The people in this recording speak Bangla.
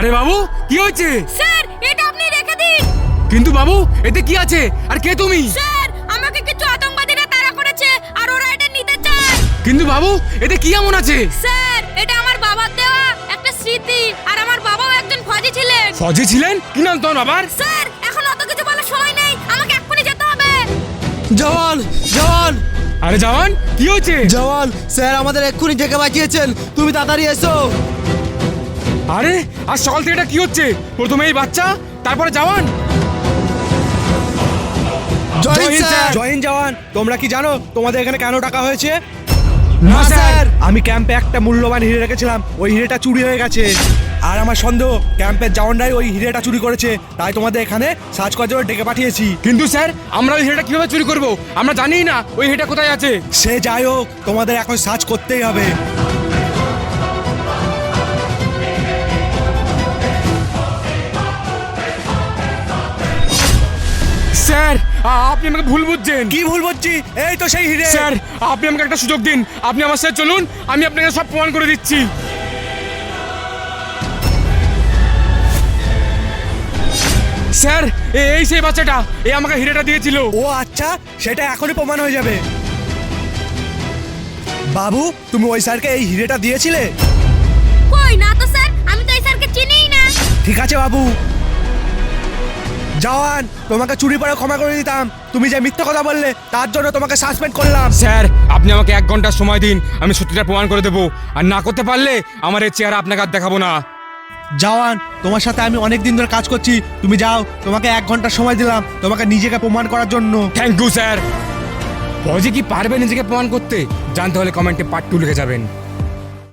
আরে বাবু কি হয়েছে? স্যার এটা আপনি রেখে দিন। কিন্তু বাবু এতে কি আছে? আর কে তুমি? স্যার আমাকে কিছু আতঙ্কবাদীরা তাড়া করেছে আর ওরা এটা নিতে চায়। কিন্তু বাবু এতে কি এমন আছে? স্যার এটা আমার বাবার দেওয়া একটা স্মৃতি, আর আমার বাবাও একজন ফৌজি ছিলেন। ফৌজি ছিলেন? কি নাম তোমার বাবার? স্যার এখন অত কিছু বলার সময় নেই, আমাকে এক্ষুনি যেতে হবে। জওয়ান জওয়ান আরে জওয়ান কি হয়েছে? জওয়ান স্যার আমাদের এক্ষুনি ডেকে পাঠিয়েছেন, তুমি তাড়াতাড়ি এসো। আরে আজ সকাল থেকে এটা কি হচ্ছে? প্রথমে এই বাচ্চা, তারপরে জওয়ান। জয় হিন্দ স্যার। জয় হিন্দ জওয়ান। তোমরা কি জানো তোমাদের এখানে কেন টাকা হয়েছে? না স্যার। আমি ক্যাম্পে একটা মূল্যবান হিরে রেখেছিলাম, ওই হিরেটা চুরি হয়ে গেছে। আর আমার সন্দেহ ক্যাম্পের জওয়ানরাই ওই হিরেটা চুরি করেছে, তাই তোমাদের এখানে সার্চ করার জন্য ডেকে পাঠিয়েছি। কিন্তু স্যার আমরা ওই হেটা কিভাবে চুরি করব? আমরা জানিই না ওই হেটা কোথায় আছে। সে যাই হোক, তোমাদের এখন সার্চ করতেই হবে। স্যার আপনি আমাকে ভুল বুঝছেন। কি ভুল বলছি? এই তো সেই হিরে। স্যার আপনি আমাকে একটা সুযোগ দিন, আপনি আমার সাথে চলুন, আমি আপনাকে সব প্রমাণ করে দিচ্ছি। স্যার এই সেই বাচ্চাটা, এই আমাকে হিরেটা দিয়েছিল। ও আচ্ছা, সেটা এখনই প্রমাণ হয়ে যাবে। বাবু তুমি ওই স্যারকে এই হিরেটা দিয়েছিলে? কই না তো স্যার, আমি তো এই স্যারকে চিনিই না। ঠিক আছে বাবু। জওয়ান তোমাকে চুরি পরে ক্ষমা করে দিতাম, তুমি যে মিথ্যা কথা বললে তার জন্য তোমাকে সাসপেন্ড করলাম। স্যার আপনি আমাকে 1 ঘন্টার সময় দিন, আমি সত্যিটা প্রমাণ করে দেবো। আর না করতে পারলে আমার এই চেহারা আপনাকে আর দেখাবো না। জওয়ান তোমার সাথে আমি অনেক দিন ধরে কাজ করছি, তুমি যাও, তোমাকে 1 ঘন্টা সময় দিলাম তোমাকে নিজেকে প্রমাণ করার জন্য। Thank you sir. ফৌজি কি পারবে নিজেকে প্রমাণ করতে? জানতে হলে কমেন্টে পার্ট 2 লিখে যাবেন।